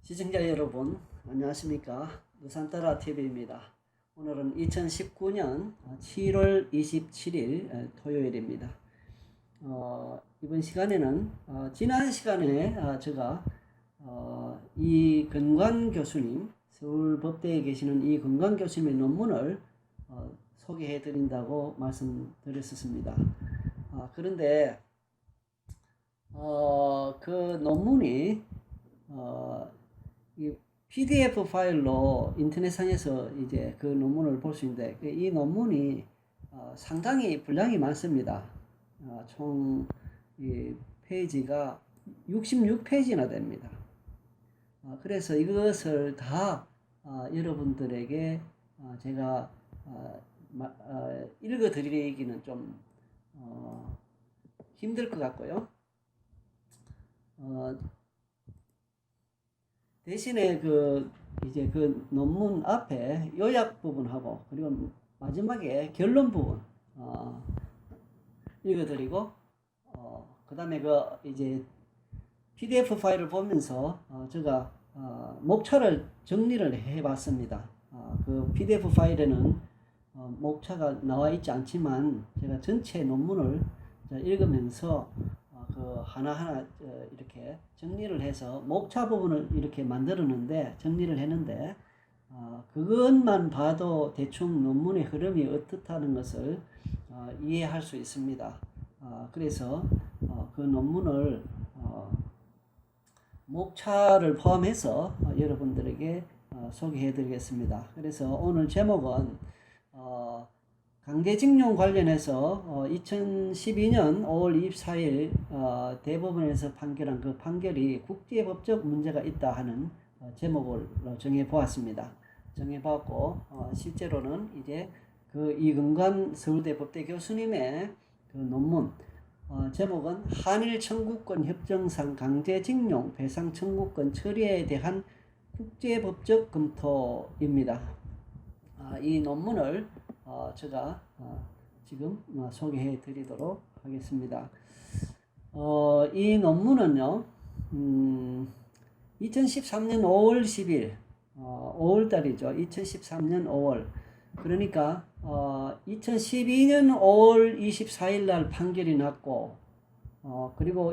시청자 여러분, 안녕하십니까? 누산따라 TV입니다. 오늘은 2019년 7월 27일 토요일입니다. 이번 시간에는 지난 시간에 제가 이건관 교수님, 서울법대에 계시는 이건관 교수님의 논문을 소개해 드린다고 말씀드렸었습니다. 그런데 그 논문이 이 PDF 파일로 인터넷상에서 이제 그 논문을 볼 수 있는데 이 논문이 상당히 분량이 많습니다. 총 이 페이지가 66페이지나 됩니다. 그래서 이것을 다 여러분들에게 제가 읽어 드리기는 좀 힘들 것 같고요. 대신에 이제 그 논문 앞에 요약 부분하고 그리고 마지막에 결론 부분 읽어드리고 그 다음에 이제 PDF 파일을 보면서 제가 목차를 정리를 해봤습니다. 그 PDF 파일에는 목차가 나와 있지 않지만 제가 전체 논문을 읽으면서 하나하나 이렇게 정리를 해서 목차 부분을 이렇게 정리를 했는데 그것만 봐도 대충 논문의 흐름이 어떻다는 것을 이해할 수 있습니다. 그래서 그 논문을 목차를 포함해서 여러분들에게 소개해 드리겠습니다. 그래서 오늘 제목은 강제징용 관련해서 2012년 5월 24일 대법원에서 판결한 그 판결이 국제법적 문제가 있다 하는 제목을 정해보았습니다. 정해봤고 실제로는 이제 그 이건관 서울대 법대 교수님의 그 논문 제목은 한일 청구권 협정상 강제징용 배상 청구권 처리에 대한 국제법적 검토입니다. 이 논문을 제가 지금 소개해 드리도록 하겠습니다. 이 논문은요, 2013년 5월 10일, 5월 달이죠. 2013년 5월. 그러니까, 2012년 5월 24일 날 판결이 났고, 그리고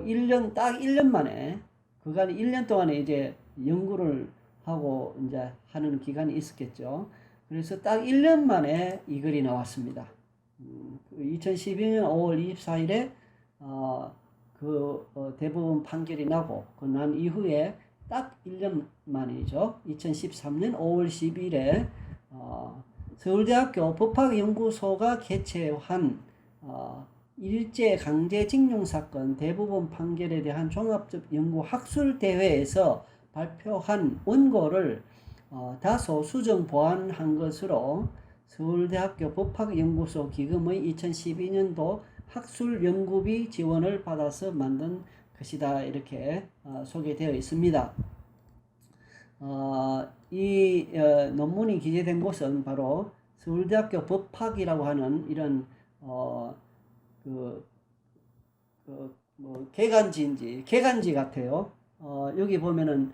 딱 1년 만에, 그간 1년 동안에 이제 연구를 하고 이제 하는 기간이 있었겠죠. 그래서 딱 1년 만에 이 글이 나왔습니다. 2012년 5월 24일에 대법원 판결이 나고 난 이후에 딱 1년 만이죠. 2013년 5월 10일에 서울대학교 법학연구소가 개최한 일제 강제징용 사건 대법원 판결에 대한 종합적 연구 학술대회에서 발표한 원고를 다소 수정 보완한 것으로 서울대학교 법학연구소 기금의 2012년도 학술연구비 지원을 받아서 만든 것이다. 이렇게 소개되어 있습니다. 이 논문이 기재된 곳은 바로 서울대학교 법학이라고 하는 이런 개간지 같아요. 여기 보면은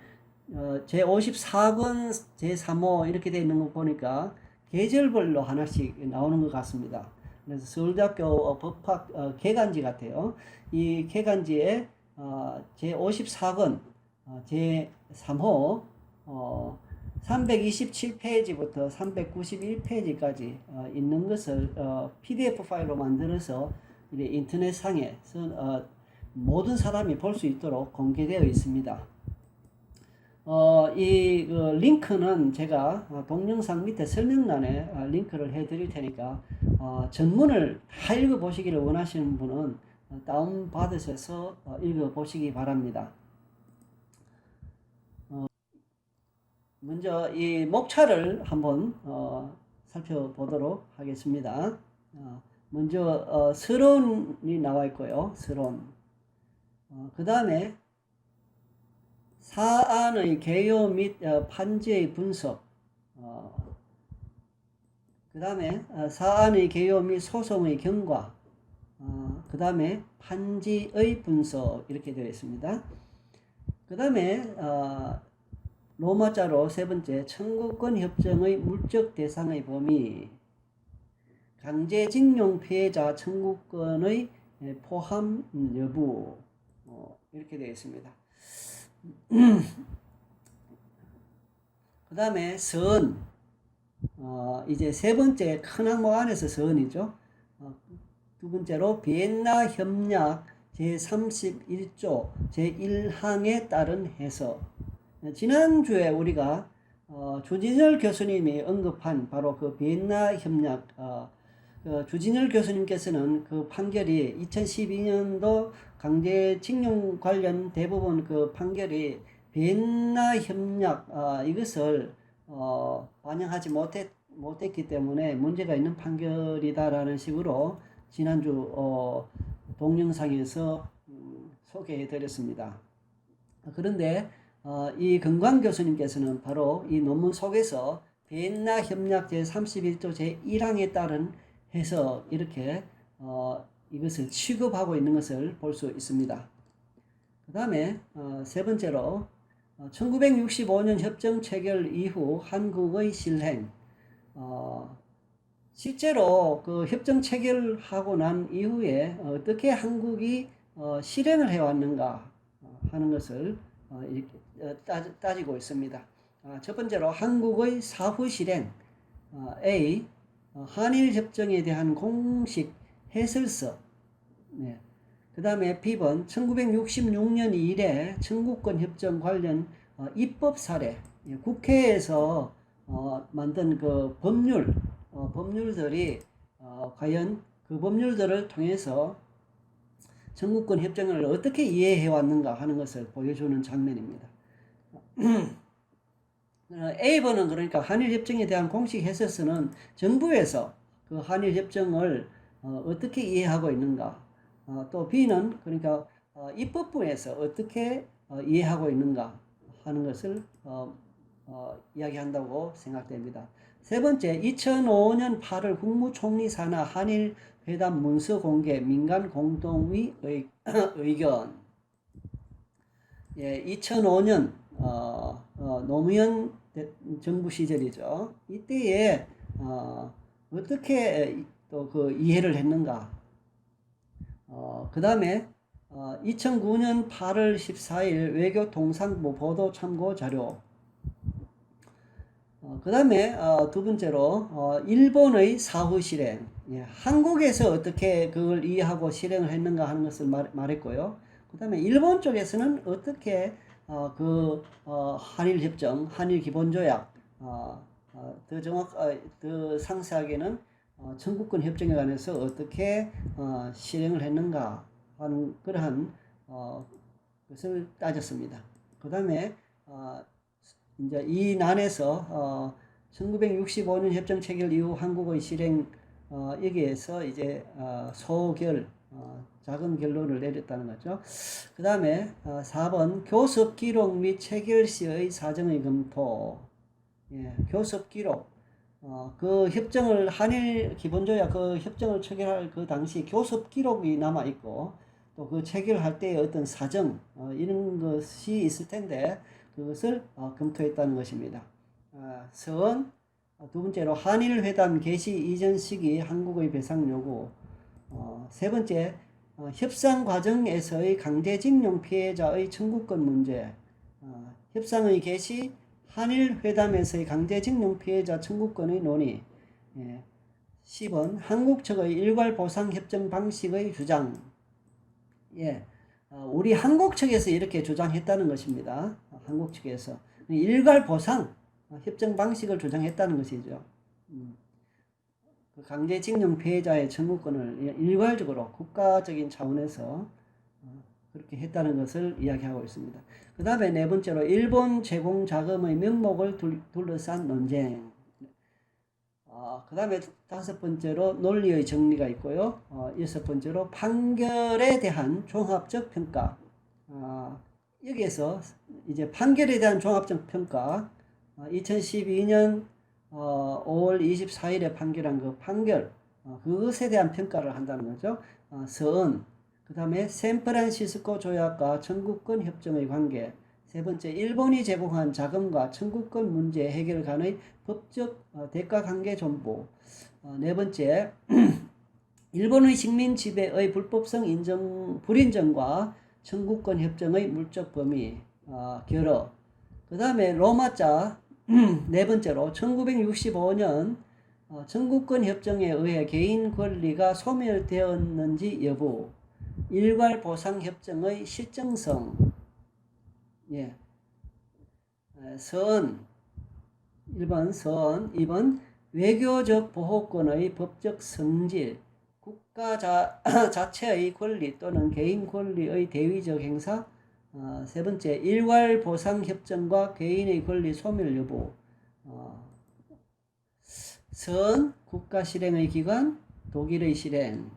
제54권, 제3호 이렇게 되어 있는 거 보니까 계절별로 하나씩 나오는 것 같습니다. 그래서 서울대학교 법학 개간지 같아요. 이 개간지에 제54권, 제3호 327페이지부터 391페이지까지 있는 것을 PDF 파일로 만들어서 인터넷상에서 모든 사람이 볼 수 있도록 공개되어 있습니다. 이 링크는 제가 동영상 밑에 설명란에 링크를 해 드릴 테니까 전문을 다 읽어 보시기를 원하시는 분은 다운 받으셔서 읽어 보시기 바랍니다. 먼저 이 목차를 한번 살펴보도록 하겠습니다. 먼저 서론이 나와 있고요. 서론. 그 다음에 사안의 개요 및 판지의 분석, 그 다음에 사안의 개요 및 소송의 경과, 그 다음에 판지의 분석 이렇게 되어 있습니다. 그 다음에 로마자로 세 번째, 청구권 협정의 물적 대상의 범위, 강제징용 피해자 청구권의 포함 여부, 이렇게 되어 있습니다. 그 다음에 선, 이제 세 번째 큰 항목 안에서 선이죠. 두 번째로 비엔나 협약 제31조 제1항에 따른 해석. 지난주에 우리가 주진열 교수님이 언급한 바로 그 비엔나 협약, 주진열 교수님께서는 그 판결이 2012년도 강제징용 관련 대부분 그 판결이 비엔나 협약 이것을 반영하지 못했기 때문에 문제가 있는 판결이다라는 식으로 지난주 동영상에서 소개해 드렸습니다. 그런데 이 건광 교수님께서는 바로 이 논문 속에서 비엔나 협약 제31조 제1항에 따른 해서 이렇게 이것을 취급하고 있는 것을 볼 수 있습니다. 그 다음에 세 번째로 1965년 협정 체결 이후 한국의 실행. 실제로 그 협정 체결하고 난 이후에 어떻게 한국이 실행을 해왔는가 하는 것을 이렇게 따지고 있습니다. 첫 번째로 한국의 사후 실행. A. 한일 협정에 대한 공식 해설서. 네. 그 다음에 B번 1966년 이래 청구권 협정 관련 입법 사례, 국회에서 만든 그 법률들이 과연 그 법률들을 통해서 청구권 협정을 어떻게 이해해 왔는가 하는 것을 보여주는 장면입니다. A번은 그러니까 한일협정에 대한 공식 해설서는 정부에서 그 한일협정을 어떻게 이해하고 있는가, 또 B는 그러니까 입법부에서 어떻게 이해하고 있는가 하는 것을 이야기한다고 생각됩니다. 세 번째, 2005년 8월 국무총리 산하 한일 회담 문서 공개 민간 공동의 의견. 예, 2005년 노무현 정부 시절이죠. 이때에 어떻게 또 그 이해를 했는가. 그 다음에 2009년 8월 14일 외교통상부 보도 참고 자료. 그 다음에 두 번째로 일본의 사후 실행. 예, 한국에서 어떻게 그걸 이해하고 실행을 했는가 하는 것을 말했고요. 그 다음에 일본 쪽에서는 어떻게 한일협정, 한일기본조약, 더 상세하게는 청구권 협정에 관해서 어떻게 실행을 했는가 하는 그러한 것을 따졌습니다. 그 다음에 이제 이 난에서 1965년 협정 체결 이후 한국의 실행 여기에서 이제 소결 작은 결론을 내렸다는 거죠. 그 다음에 4번 교섭 기록 및 체결 시의 사정의 검토. 예, 교섭 기록. 그 협정을 한일 기본조약 그 협정을 체결할 그 당시 교섭 기록이 남아 있고 또 그 체결할 때의 어떤 사정 이런 것이 있을 텐데 그것을 검토했다는 것입니다. 선. 두 번째로 한일 회담 개시 이전 시기 한국의 배상 요구. 세 번째, 협상 과정에서의 강제징용 피해자의 청구권 문제. 협상의 개시, 한일 회담에서의 강제징용 피해자 청구권의 논의. 10번, 한국 측의 일괄 보상 협정 방식의 주장. 예, 우리 한국 측에서 이렇게 주장했다는 것입니다. 한국 측에서 일괄 보상 협정 방식을 주장했다는 것이죠. 강제징용 피해자의 청구권을 일괄적으로 국가적인 차원에서 그렇게 했다는 것을 이야기하고 있습니다. 그 다음에 네 번째로 일본 제공 자금의 명목을 둘러싼 논쟁. 그 다음에 다섯 번째로 논리의 정리가 있고요. 여섯 번째로 판결에 대한 종합적 평가. 여기에서 이제 판결에 대한 종합적 평가 2012년 5월 24일에 판결한 그 판결 그것에 대한 평가를 한다는 거죠. 선. 그 다음에 샌프란시스코 조약과 청구권 협정의 관계. 세 번째, 일본이 제공한 자금과 청구권 문제 해결 간의 법적 대가 관계 존보. 네 번째, 일본의 식민 지배의 불법성 불인정과 청구권 협정의 물적 범위 결어. 그 다음에 로마자 네 번째로 1965년 청구권 협정에 의해 개인 권리가 소멸되었는지 여부. 일괄 보상 협정의 실정성. 예. 선 1번 선 2번 외교적 보호권의 법적 성질. 국가 자체의 권리 또는 개인 권리의 대위적 행사. 세 번째, 일괄 보상 협정과 개인의 권리 소멸 여부. 선, 국가 실행의 기관, 독일의 실행.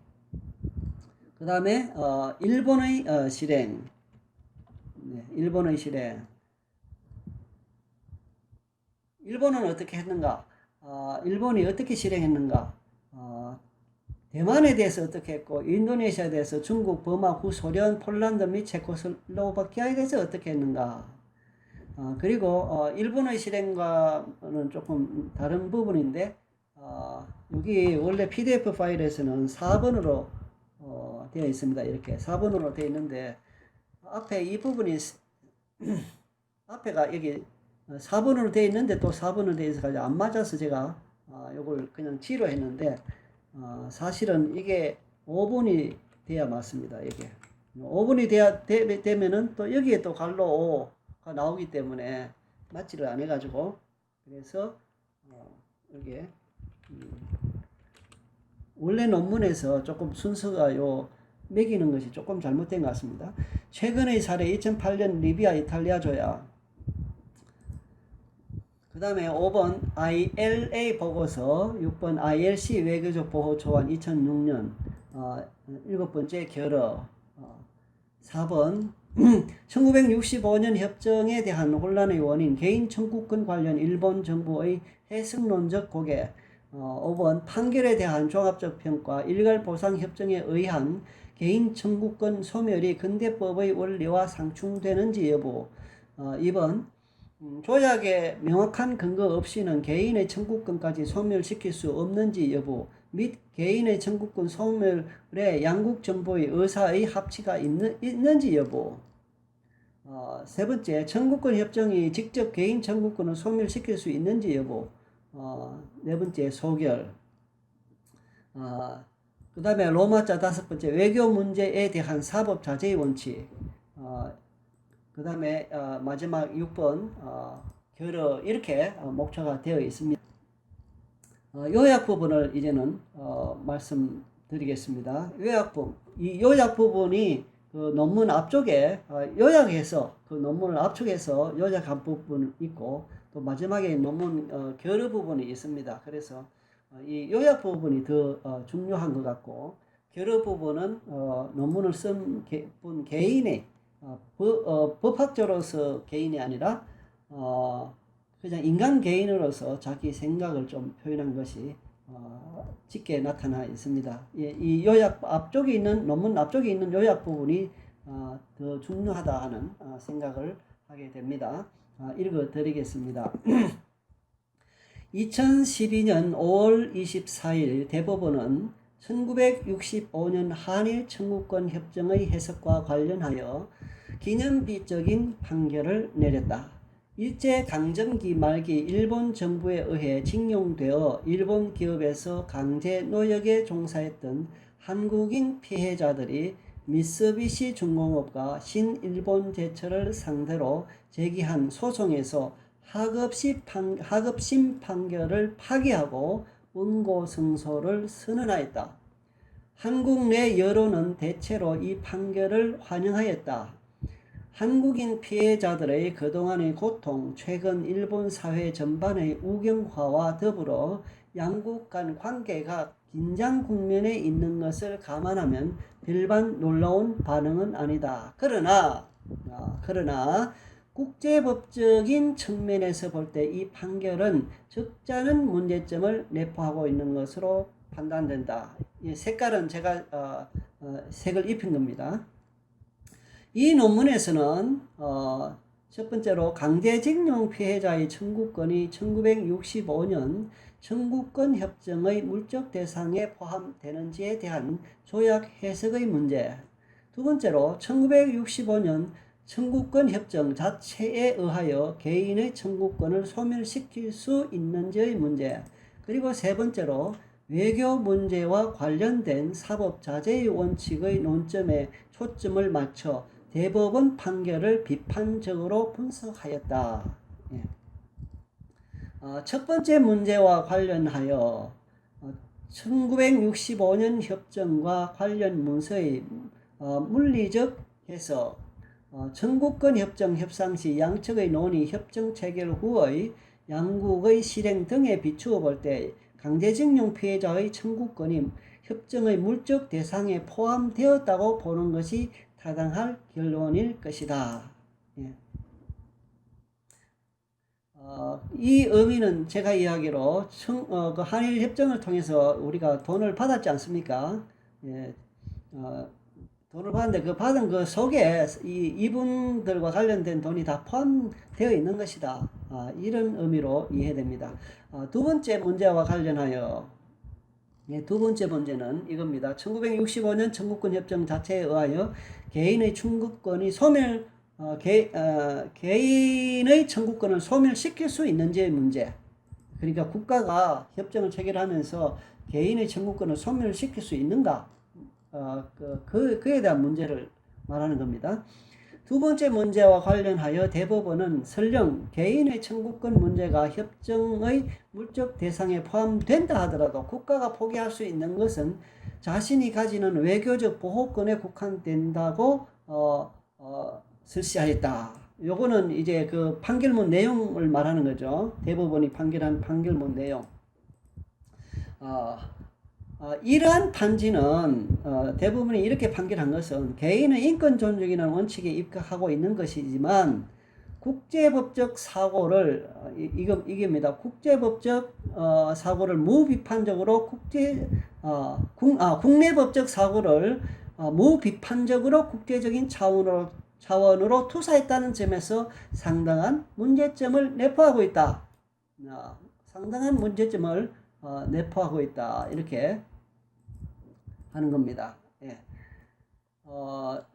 그 다음에 일본의 실행. 네, 일본의 실행. 일본은 어떻게 했는가? 일본이 어떻게 실행했는가? 대만에 대해서 어떻게 했고, 인도네시아에 대해서 중국, 버마, 구소련, 폴란드 및 체코슬로바키아에 대해서 어떻게 했는가? 그리고 일본의 실행과는 조금 다른 부분인데, 여기 원래 PDF 파일에서는 4번으로 되어 있습니다. 이렇게 4번으로 되어 있는데, 앞에 이 부분이 앞에가 여기 4번으로 되어 있는데 또 4번으로 되어 있어서 안 맞아서 제가 요걸 그냥 G로 했는데, 사실은 이게 5번이 돼야 맞습니다. 이게 5번이 되면은 또 여기에 또 갈로 5가 나오기 때문에 맞지를 안 해가지고, 그래서 여기에 원래 논문에서 조금 순서가 매기는 것이 조금 잘못된 것 같습니다. 최근의 사례 2008년 리비아 이탈리아 조약. 그 다음에 5번 ILA 보고서, 6번 ILC 외교적 보호 초안 2006년, 7번째 결어. 4번 1965년 협정에 대한 혼란의 원인 개인 청구권 관련 일본 정부의 해석론적 고개. 5번 판결에 대한 종합적 평가. 일괄 보상 협정에 의한 개인 청구권 소멸이 근대법의 원리와 상충되는지 여부. 2번 조약에 명확한 근거 없이는 개인의 청구권까지 소멸시킬 수 없는지 여부 및 개인의 청구권 소멸에 양국 정부의 의사의 합치가 있는지 여부. 세 번째, 청구권 협정이 직접 개인 청구권을 소멸시킬 수 있는지 여부. 네 번째, 소결. 그 다음에 로마자 5번째, 외교 문제에 대한 사법 자제의 원칙. 그 다음에 마지막 6번 결어. 이렇게 목차가 되어 있습니다. 요약 부분을 이제는 말씀드리겠습니다. 이 요약 부분이 그 논문 앞쪽에 요약해서 그 논문을 압축해서 요약한 부분이 있고, 또 마지막에 논문 결어 부분이 있습니다. 그래서 이 요약 부분이 더 중요한 것 같고, 결어 부분은 논문을 쓴 분 개인의 법학자로서 개인이 아니라 그냥 인간 개인으로서 자기 생각을 좀 표현한 것이 짙게 나타나 있습니다. 이 요약 앞쪽에 있는 논문 앞쪽에 있는 요약 부분이 더 중요하다 하는 생각을 하게 됩니다. 읽어드리겠습니다. 2012년 5월 24일 대법원은 1965년 한일 청구권 협정의 해석과 관련하여 기념비적인 판결을 내렸다. 일제강점기 말기 일본 정부에 의해 징용되어 일본 기업에서 강제 노역에 종사했던 한국인 피해자들이 미쓰비시 중공업과 신일본제철을 상대로 제기한 소송에서 하급심 판결을 파기하고 원고 승소를 선언하였다. 한국 내 여론은 대체로 이 판결을 환영하였다. 한국인 피해자들의 그동안의 고통, 최근 일본 사회 전반의 우경화와 더불어 양국 간 관계가 긴장 국면에 있는 것을 감안하면 별반 놀라운 반응은 아니다. 그러나 국제법적인 측면에서 볼 때 이 판결은 적잖은 문제점을 내포하고 있는 것으로 판단된다. 이 색깔은 제가 색을 입힌 겁니다. 이 논문에서는 첫 번째로 강제징용 피해자의 청구권이 1965년 청구권 협정의 물적 대상에 포함되는지에 대한 조약 해석의 문제. 두 번째로 1965년 청구권 협정 자체에 의하여 개인의 청구권을 소멸시킬 수 있는지의 문제. 그리고 세 번째로 외교 문제와 관련된 사법 자제의 원칙의 논점에 초점을 맞춰 대법원 판결을 비판적으로 분석하였다. 예. 첫 번째 문제와 관련하여 1965년 협정과 관련 문서의 물리적 해석, 청구권 협정 협상 시 양측의 논의, 협정 체결 후의 양국의 실행 등에 비추어 볼 때 강제징용 피해자의 청구권이 협정의 물적 대상에 포함되었다고 보는 것이 타당할 결론일 것이다. 예. 이 의미는 제가 이야기로 그 한일 협정을 통해서 우리가 돈을 받았지 않습니까? 예. 돈을 받았는데 그 받은 그 속에 이분들과 관련된 돈이 다 포함되어 있는 것이다. 이런 의미로 이해됩니다. 두 번째 문제와 관련하여 두 번째 문제는 이겁니다. 1965년 청구권 협정 자체에 의하여 개인의 청구권이 개인의 청구권을 소멸시킬 수 있는지의 문제. 그러니까 국가가 협정을 체결하면서 개인의 청구권을 소멸시킬 수 있는가? 그에 대한 문제를 말하는 겁니다. 두 번째 문제와 관련하여 대법원은 설령 개인의 청구권 문제가 협정의 물적 대상에 포함된다 하더라도 국가가 포기할 수 있는 것은 자신이 가지는 외교적 보호권에 국한된다고 설시하였다. 요거는 이제 그 판결문 내용을 말하는 거죠. 대법원이 판결한 판결문 내용. 이러한 판지는 대부분이 이렇게 판결한 것은 개인의 인권 존중이라는 원칙에 입각하고 있는 것이지만 국제법적 사고를 이겁니다. 국제법적 사고를 무비판적으로 국내법적 사고를 무비판적으로 국제적인 차원으로 투사했다는 점에서 상당한 문제점을 내포하고 있다. 상당한 문제점을 내포하고 있다. 이렇게 하는 겁니다. 예.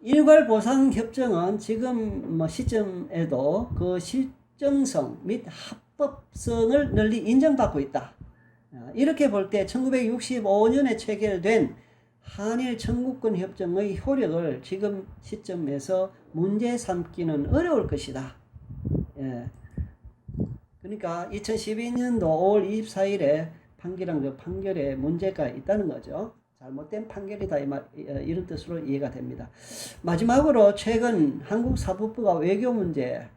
일괄보상협정은 지금 시점에도 그 실정성 및 합법성을 널리 인정받고 있다. 이렇게 볼 때 1965년에 체결된 한일 청구권 협정의 효력을 지금 시점에서 문제 삼기는 어려울 것이다. 예. 그러니까 2012년도 5월 24일에 판결한 그 판결에 문제가 있다는 거죠. 잘못된 판결이다 이런 뜻으로 이해가 됩니다. 마지막으로 최근 한국 사법부가 외교 문제,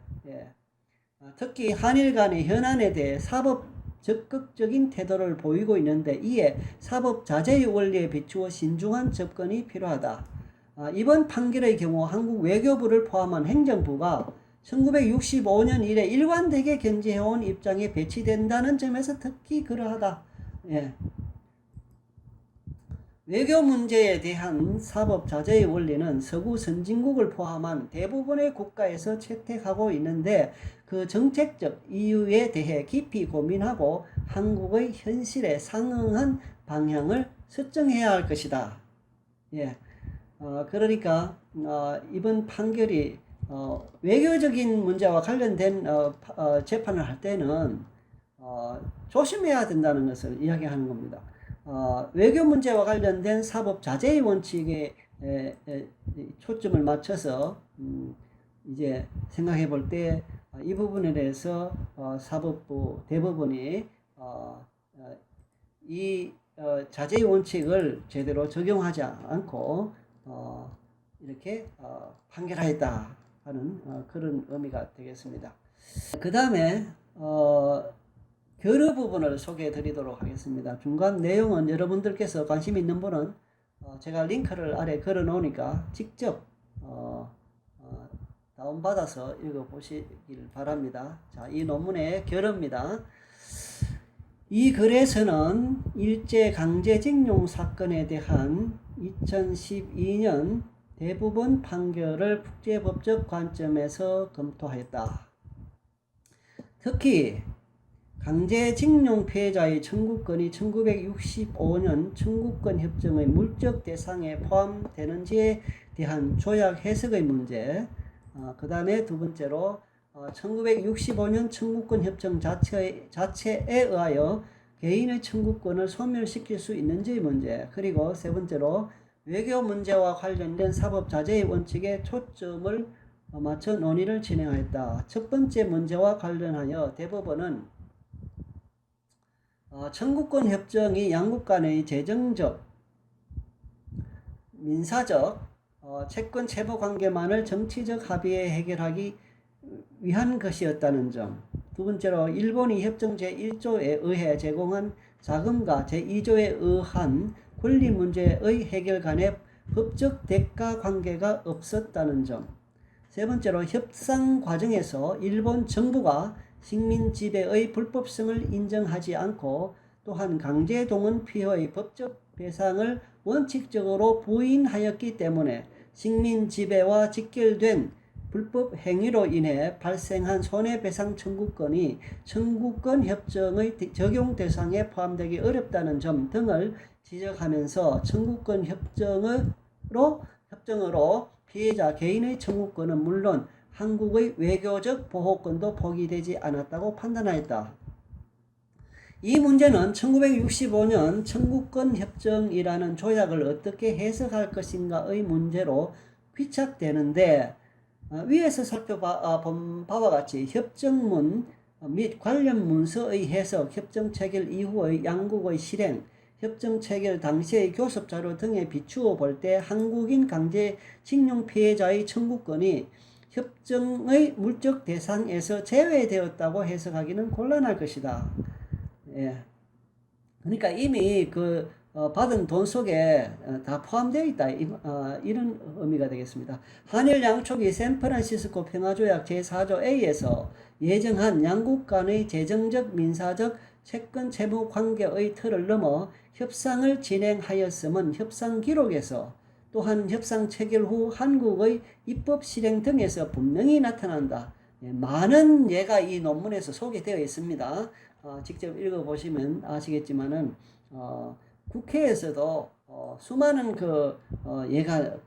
특히 한일 간의 현안에 대해 사법 적극적인 태도를 보이고 있는데 이에 사법 자제의 원리에 비추어 신중한 접근이 필요하다. 이번 판결의 경우 한국 외교부를 포함한 행정부가 1965년 이래 일관되게 견지해온 입장에 배치된다는 점에서 특히 그러하다. 예. 외교 문제에 대한 사법 자제의 원리는 서구 선진국을 포함한 대부분의 국가에서 채택하고 있는데 그 정책적 이유에 대해 깊이 고민하고 한국의 현실에 상응한 방향을 설정해야 할 것이다. 예. 그러니까 이번 판결이 외교적인 문제와 관련된 재판을 할 때는 조심해야 된다는 것을 이야기하는 겁니다. 외교 문제와 관련된 사법 자제의 원칙에 초점을 맞춰서 이제 생각해 볼 때 이 부분에 대해서 사법부 대법원이 이 자제의 원칙을 제대로 적용하지 않고 이렇게 판결하였다 하는 그런 의미가 되겠습니다. 그 다음에 결의 부분을 소개해 드리도록 하겠습니다. 중간 내용은 여러분들께서 관심 있는 분은 제가 링크를 아래 걸어 놓으니까 직접 다운받아서 읽어보시길 바랍니다. 자, 이 논문의 결의입니다. 이 글에서는 일제 강제징용 사건에 대한 2012년 대부분 판결을 국제법적 관점에서 검토하였다. 특히 강제징용 피해자의 청구권이 1965년 청구권 협정의 물적 대상에 포함되는지에 대한 조약 해석의 문제, 그 다음에 두 번째로 1965년 청구권 협정 자체에 의하여 개인의 청구권을 소멸시킬 수 있는지의 문제, 그리고 세 번째로 외교 문제와 관련된 사법자재의 원칙에 초점을 맞춰 논의를 진행하였다. 첫 번째 문제와 관련하여 대법원은 청구권 협정이 양국 간의 재정적, 민사적, 채권 채무 관계만을 정치적 합의에 해결하기 위한 것이었다는 점, 두 번째로 일본이 협정 제1조에 의해 제공한 자금과 제2조에 의한 권리 문제의 해결 간의 법적 대가 관계가 없었다는 점, 세 번째로 협상 과정에서 일본 정부가 식민 지배의 불법성을 인정하지 않고 또한 강제동원 피해의 법적 배상을 원칙적으로 부인하였기 때문에 식민 지배와 직결된 불법 행위로 인해 발생한 손해배상 청구권이 청구권 협정의 적용 대상에 포함되기 어렵다는 점 등을 지적하면서 청구권 협정으로 피해자 개인의 청구권은 물론 한국의 외교적 보호권도 포기되지 않았다고 판단하였다. 이 문제는 1965년 청구권 협정이라는 조약을 어떻게 해석할 것인가의 문제로 귀착되는데, 위에서 살펴본 바와 같이 협정문 및 관련 문서의 해석, 협정 체결 이후의 양국의 실행, 협정 체결 당시의 교섭자료 등에 비추어 볼 때 한국인 강제징용 피해자의 청구권이 협정의 물적 대상에서 제외되었다고 해석하기는 곤란할 것이다. 예. 그러니까 이미 받은 돈 속에 다 포함되어 있다. 이런 의미가 되겠습니다. 한일 양촉이 샌프란시스코 평화조약 제4조 A에서 예정한 양국 간의 재정적, 민사적, 채권 채무 관계의 틀을 넘어 협상을 진행하였음은 협상 기록에서 또한 협상 체결 후 한국의 입법 실행 등에서 분명히 나타난다. 많은 예가 이 논문에서 소개되어 있습니다. 직접 읽어보시면 아시겠지만은 국회에서도 수많은 예가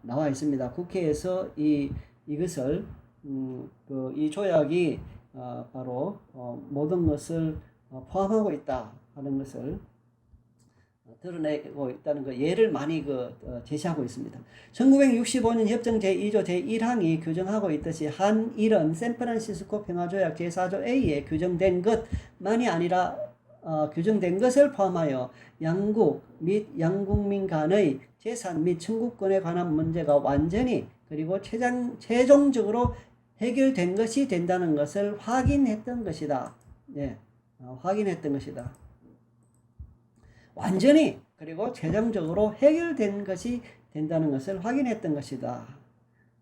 나와 있습니다. 국회에서 이것을 이 조약이 바로 모든 것을 포함하고 있다 하는 것을 드러내고 있다는 예를 많이 제시하고 있습니다. 1965년 협정 제2조 제1항이 규정하고 있듯이 한일은 샌프란시스코 평화조약 제4조 A에 규정된 것만이 아니라 규정된 것을 포함하여 양국 및 양국민 간의 재산 및 청구권에 관한 문제가 완전히 그리고 최종적으로 해결된 것이 된다는 것을 확인했던 것이다. 예, 확인했던 것이다. 완전히 그리고 최종적으로 해결된 것이 된다는 것을 확인했던 것이다.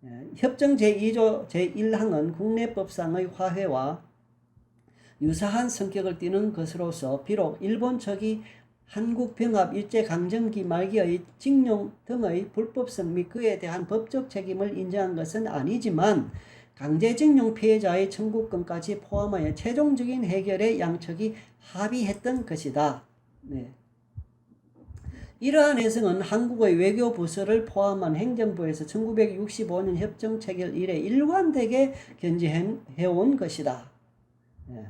예, 협정 제2조 제1항은 국내법상의 화해와 유사한 성격을 띠는 것으로서 비록 일본 측이 한국병합 일제강점기 말기의 징용 등의 불법성 및 그에 대한 법적 책임을 인정한 것은 아니지만 강제징용 피해자의 청구권까지 포함하여 최종적인 해결에 양측이 합의했던 것이다. 네. 이러한 해석은 한국의 외교부서를 포함한 행정부에서 1965년 협정 체결 이래 일관되게 견지해온 것이다. 예.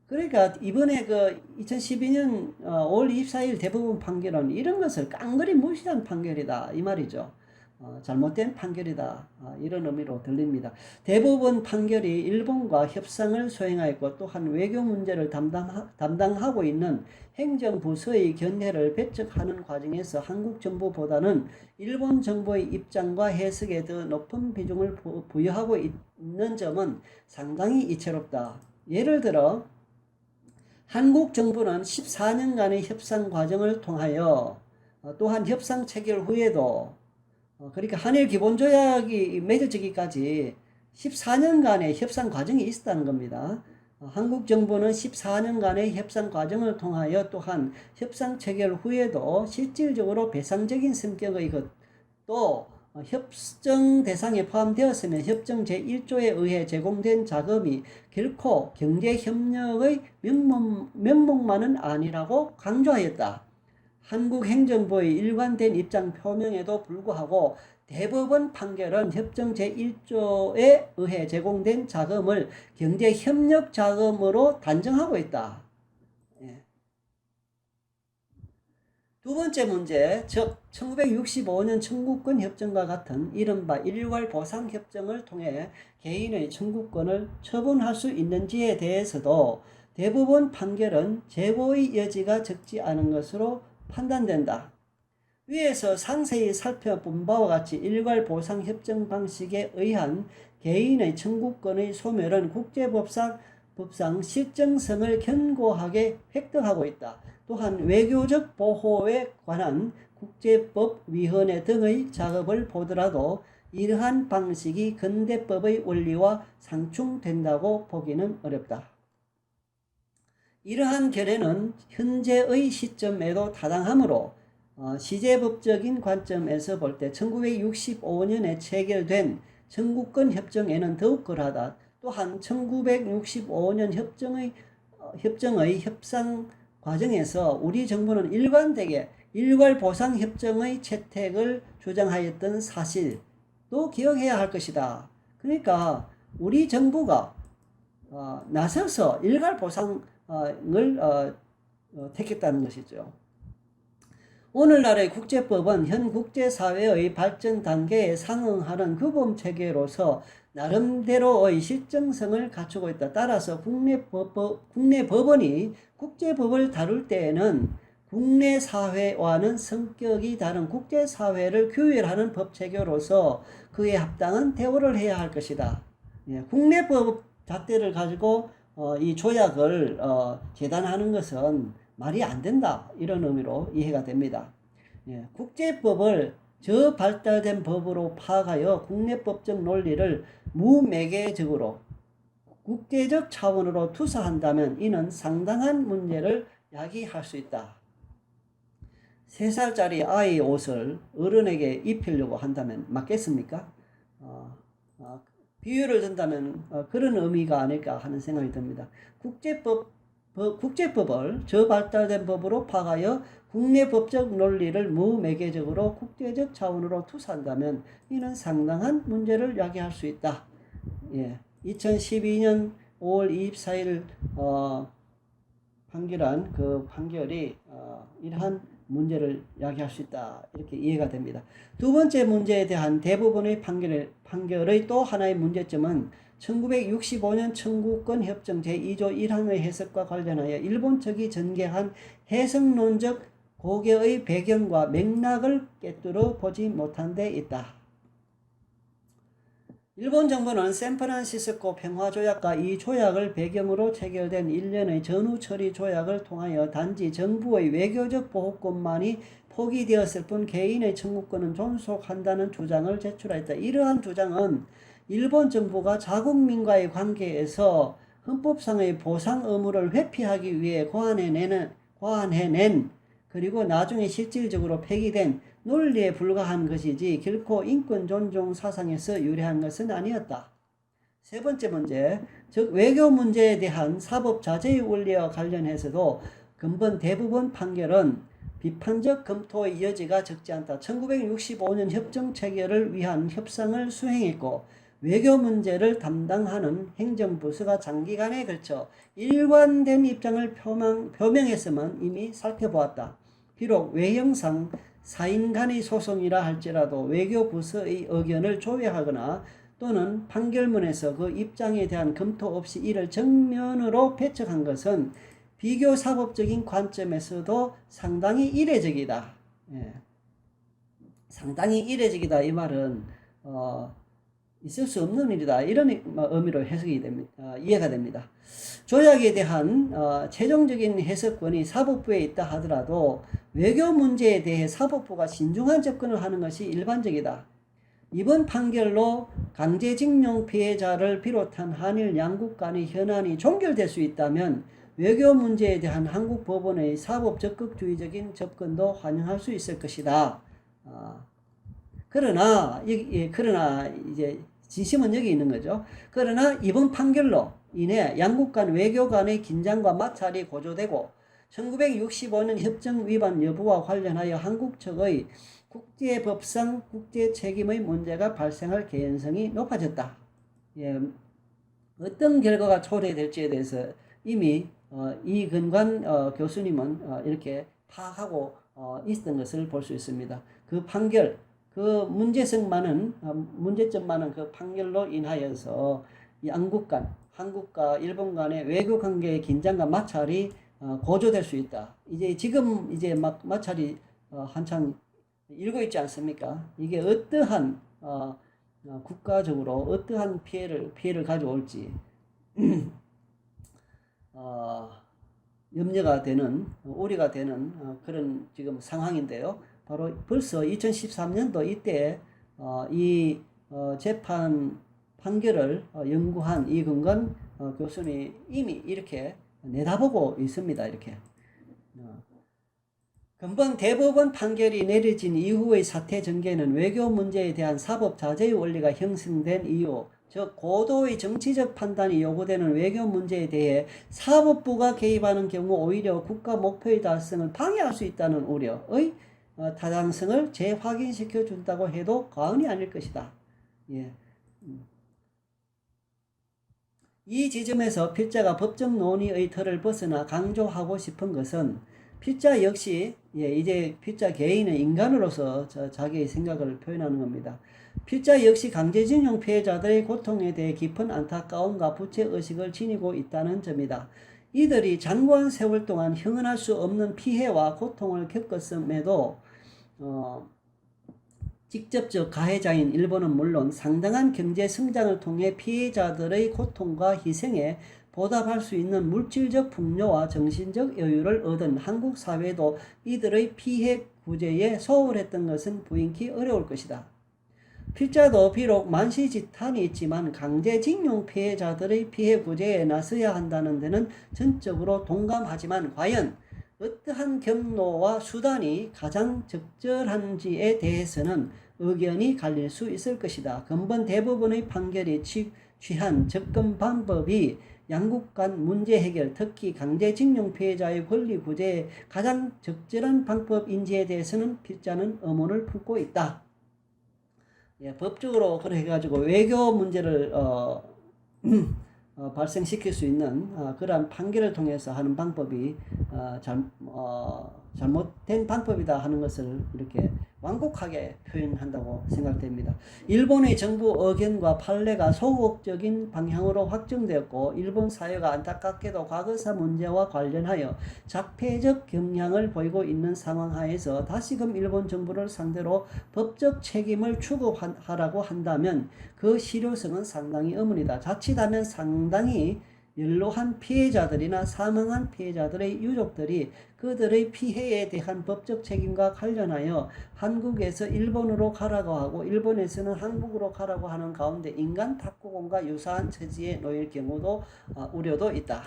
그러니까 이번에 2012년 5월 24일 대법원 판결은 이런 것을 깡그리 무시한 판결이다 이 말이죠. 잘못된 판결이다 이런 의미로 들립니다. 대법원 판결이 일본과 협상을 수행하였고 또한 외교 문제를 담당하고 있는 행정부서의 견해를 배척하는 과정에서 한국 정부보다는 일본 정부의 입장과 해석에 더 높은 비중을 부여하고 있는 점은 상당히 이채롭다. 예를 들어 한국 정부는 14년간의 협상 과정을 통하여 또한 협상 체결 후에도 그러니까 한일 기본조약이 맺어지기까지 14년간의 협상 과정이 있었다는 겁니다. 한국 정부는 14년간의 협상 과정을 통하여 또한 협상 체결 후에도 실질적으로 배상적인 성격의 것도 협정 대상에 포함되었으면 협정 제1조에 의해 제공된 자금이 결코 경제협력의 명목만은 아니라고 강조하였다. 한국 행정부의 일관된 입장 표명에도 불구하고 대법원 판결은 협정 제1조에 의해 제공된 자금을 경제협력 자금으로 단정하고 있다. 두 번째 문제, 즉 1965년 청구권 협정과 같은 이른바 일괄 보상 협정을 통해 개인의 청구권을 처분할 수 있는지에 대해서도 대법원 판결은 재고의 여지가 적지 않은 것으로 판단된다. 위에서 상세히 살펴본 바와 같이 일괄 보상 협정 방식에 의한 개인의 청구권의 소멸은 국제법상 실정성을 견고하게 획득하고 있다. 또한 외교적 보호에 관한 국제법위원회 등의 작업을 보더라도 이러한 방식이 근대법의 원리와 상충된다고 보기는 어렵다. 이러한 결의는 현재의 시점에도 타당하므로 시제법적인 관점에서 볼 때 1965년에 체결된 청구권 협정에는 더욱 그러하다. 또한 1965년 협정의 협상 과정에서 우리 정부는 일관되게 일괄 보상 협정의 채택을 주장하였던 사실도 기억해야 할 것이다. 그러니까 우리 정부가 나서서 일괄 보상을 택했다는 것이죠. 오늘날의 국제법은 현 국제사회의 발전 단계에 상응하는 규범체계로서 나름대로의 실정성을 갖추고 있다. 따라서 국내 법원이 국제법을 다룰 때에는 국내 사회와는 성격이 다른 국제사회를 규율하는 법체계로서 그에 합당한 대우를 해야 할 것이다. 국내법 잣대를 가지고 이 조약을 재단하는 것은 말이 안 된다. 이런 의미로 이해가 됩니다. 국제법을 저발달된 법으로 파악하여 국내법적 논리를 무매개적으로 국제적 차원으로 투사한다면 이는 상당한 문제를 야기할 수 있다. 3살짜리 아이 옷을 어른에게 입히려고 한다면 맞겠습니까? 비유를 든다면 그런 의미가 아닐까 하는 생각이 듭니다. 국제법을 저발달된 법으로 파악하여 국내 법적 논리를 무매개적으로 국제적 차원으로 투사한다면 이는 상당한 문제를 야기할 수 있다. 2012년 5월 24일 판결한 그 판결이 이러한 문제를 야기할 수 있다. 이렇게 이해가 됩니다. 두 번째 문제에 대한 대부분의 판결의 또 하나의 문제점은 1965년 청구권 협정 제2조 1항의 해석과 관련하여 일본 측이 전개한 해석론적 고개의 배경과 맥락을 꿰뚫어 보지 못한 데 있다. 일본 정부는 샌프란시스코 평화조약과 이 조약을 배경으로 체결된 1년의 전후처리 조약을 통하여 단지 정부의 외교적 보호권만이 포기되었을 뿐 개인의 청구권은 존속한다는 주장을 제출하였다. 이러한 주장은 일본 정부가 자국민과의 관계에서 헌법상의 보상 의무를 회피하기 위해 고안해낸 그리고 나중에 실질적으로 폐기된 논리에 불과한 것이지 결코 인권 존중 사상에서 유래한 것은 아니었다. 세 번째 문제, 즉 외교 문제에 대한 사법 자제의 원리와 관련해서도 근본 대부분 판결은 비판적 검토의 여지가 적지 않다. 1965년 협정 체결을 위한 협상을 수행했고 외교 문제를 담당하는 행정부서가 장기간에 걸쳐 일관된 입장을 표명했음은 이미 살펴보았다. 비록 외형상 사인 간의 소송이라 할지라도 외교부서의 의견을 조회하거나 또는 판결문에서 그 입장에 대한 검토 없이 이를 정면으로 배척한 것은 비교사법적인 관점에서도 상당히 이례적이다. 상당히 이례적이다. 이 말은 있을 수 없는 일이다. 이런 의미로 해석이 됩니다. 이해가 됩니다. 조약에 대한 최종적인 해석권이 사법부에 있다 하더라도 외교 문제에 대해 사법부가 신중한 접근을 하는 것이 일반적이다. 이번 판결로 강제징용 피해자를 비롯한 한일 양국 간의 현안이 종결될 수 있다면 외교 문제에 대한 한국 법원의 사법 적극주의적인 접근도 환영할 수 있을 것이다. 그러나 이제 진심은 여기 있는 거죠. 그러나 이번 판결로 인해 양국 간 외교 간의 긴장과 마찰이 고조되고 1965년 협정 위반 여부와 관련하여 한국 측의 국제법상 국제 책임의 문제가 발생할 개연성이 높아졌다. 예, 어떤 결과가 초래될지에 대해서 이미 이근관 교수님은 이렇게 파악하고 있었던 것을 볼 수 있습니다. 그 판결, 그 문제점 많은 그 판결로 인하여서 양국 간, 한국과 일본 간의 외교 관계의 긴장과 마찰이 고조될 수 있다. 지금 막 마찰이 한창 일고 있지 않습니까? 이게 어떠한 국가적으로 어떠한 피해를 가져올지 염려가 되는, 우려가 되는 그런 지금 상황인데요. 바로 벌써 2013년도 이때 이 재판 판결을 연구한 이근관 교수님이 이미 이렇게 내다보고 있습니다. 이렇게 금방 대법원 판결이 내려진 이후의 사태 전개는 외교 문제에 대한 사법 자제의 원리가 형성된 이유, 즉 고도의 정치적 판단이 요구되는 외교 문제에 대해 사법부가 개입하는 경우 오히려 국가 목표의 달성을 방해할 수 있다는 우려의 타당성을 재확인시켜 준다고 해도 과언이 아닐 것이다. 예. 이 지점에서 필자가 법적 논의의 틀을 벗어나 강조하고 싶은 것은 필자 역시 이제 필자 개인은 인간으로서 자기의 생각을 표현하는 겁니다. 필자 역시 강제징용 피해자들의 고통에 대해 깊은 안타까움과 부채의식을 지니고 있다는 점이다. 이들이 장구한 세월 동안 형언할 수 없는 피해와 고통을 겪었음에도 직접적 가해자인 일본은 물론 상당한 경제 성장을 통해 피해자들의 고통과 희생에 보답할 수 있는 물질적 풍요와 정신적 여유를 얻은 한국 사회도 이들의 피해 구제에 소홀했던 것은 부인키 어려울 것이다. 필자도 비록 만시지탄이 있지만 강제징용 피해자들의 피해 구제에 나서야 한다는 데는 전적으로 동감하지만 과연 어떠한 경로와 수단이 가장 적절한지에 대해서는 의견이 갈릴 수 있을 것이다. 근본 대법원의 판결이 취한 접근 방법이 양국 간 문제 해결, 특히 강제징용 피해자의 권리 구제에 가장 적절한 방법인지에 대해서는 필자는 의문을 품고 있다. 예, 법적으로 그래 해가지고 외교 문제를 발생시킬 수 있는 그러한 판결을 통해서 하는 방법이 잘못된 방법이다 하는 것을 이렇게 완곡하게 표현한다고 생각됩니다. 일본의 정부 의견과 판례가 소극적인 방향으로 확정되었고 일본 사회가 안타깝게도 과거사 문제와 관련하여 자폐적 경향을 보이고 있는 상황 하에서 다시금 일본 정부를 상대로 법적 책임을 추구하라고 한다면 그 실효성은 상당히 의문이다. 자칫하면 상당히 연로한 피해자들이나 사망한 피해자들의 유족들이 그들의 피해에 대한 법적 책임과 관련하여 한국에서 일본으로 가라고 하고 일본에서는 한국으로 가라고 하는 가운데 인간 탁구공과 유사한 처지에 놓일 경우도 우려도 있다.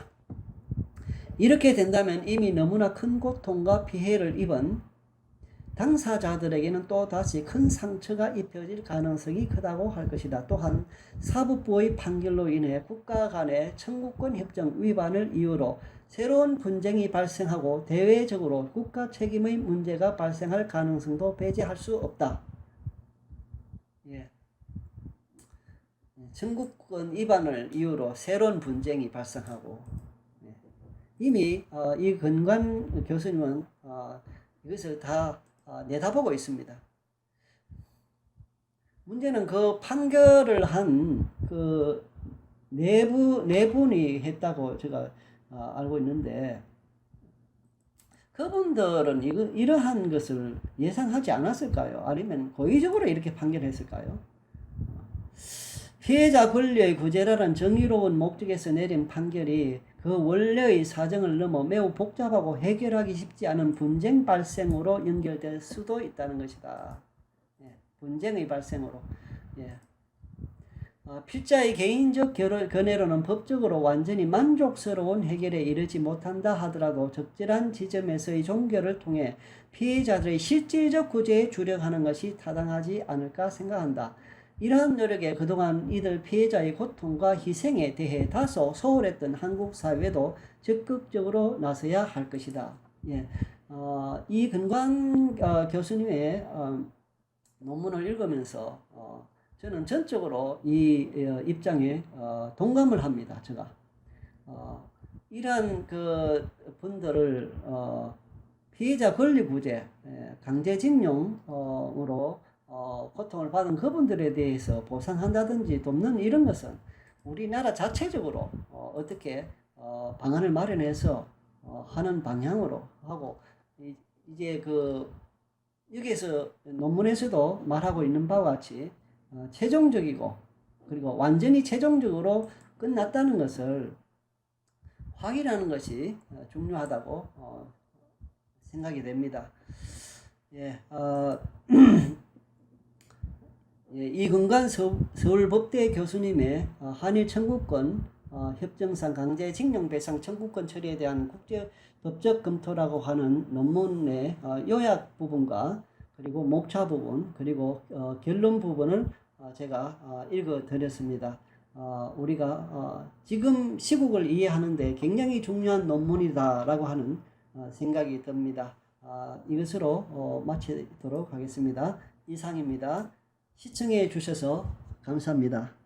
이렇게 된다면 이미 너무나 큰 고통과 피해를 입은 당사자들에게는 또다시 큰 상처가 입혀질 가능성이 크다고 할 것이다. 또한 사법부의 판결로 인해 국가 간의 청구권 협정 위반을 이유로 새로운 분쟁이 발생하고 대외적으로 국가 책임의 문제가 발생할 가능성도 배제할 수 없다. 예. 청구권 위반을 이유로 새로운 분쟁이 발생하고 이미 이 근관 교수님은 이것을 다 내다보고 있습니다. 문제는 그 판결을 한 그 네 분이 했다고 제가 알고 있는데 그분들은 이러한 것을 예상하지 않았을까요? 아니면 고의적으로 이렇게 판결했을까요? 피해자 권리의 구제라는 정의로운 목적에서 내린 판결이 그 원래의 사정을 넘어 매우 복잡하고 해결하기 쉽지 않은 분쟁 발생으로 연결될 수도 있다는 것이다. 예, 분쟁의 발생으로. 예. 필자의 개인적 견해로는 법적으로 완전히 만족스러운 해결에 이르지 못한다 하더라도 적절한 지점에서의 종교를 통해 피해자들의 실질적 구제에 주력하는 것이 타당하지 않을까 생각한다. 이러한 노력에 그동안 이들 피해자의 고통과 희생에 대해 다소 소홀했던 한국 사회도 적극적으로 나서야 할 것이다. 예, 이 근관 교수님의 논문을 읽으면서 저는 전적으로 이 입장에 동감을 합니다. 제가 이러한 그 분들을 피해자 권리 구제, 강제징용으로 고통을 받은 그분들에 대해서 보상한다든지 돕는 이런 것은 우리나라 자체적으로 어떻게 방안을 마련해서 하는 방향으로 하고, 이제 그 여기에서 논문에서도 말하고 있는 바와 같이 최종적이고 그리고 완전히 최종적으로 끝났다는 것을 확인하는 것이 중요하다고 생각이 됩니다. 예, 예, 이근관 서울법대 교수님의 한일 청구권 협정상 강제징용 배상 청구권 처리에 대한 국제법적 검토라고 하는 논문의 요약 부분과 그리고 목차 부분 그리고 결론 부분을 제가 읽어 드렸습니다. 우리가 지금 시국을 이해하는데 굉장히 중요한 논문이다라고 하는 생각이 듭니다. 이것으로 마치도록 하겠습니다. 이상입니다. 시청해 주셔서 감사합니다.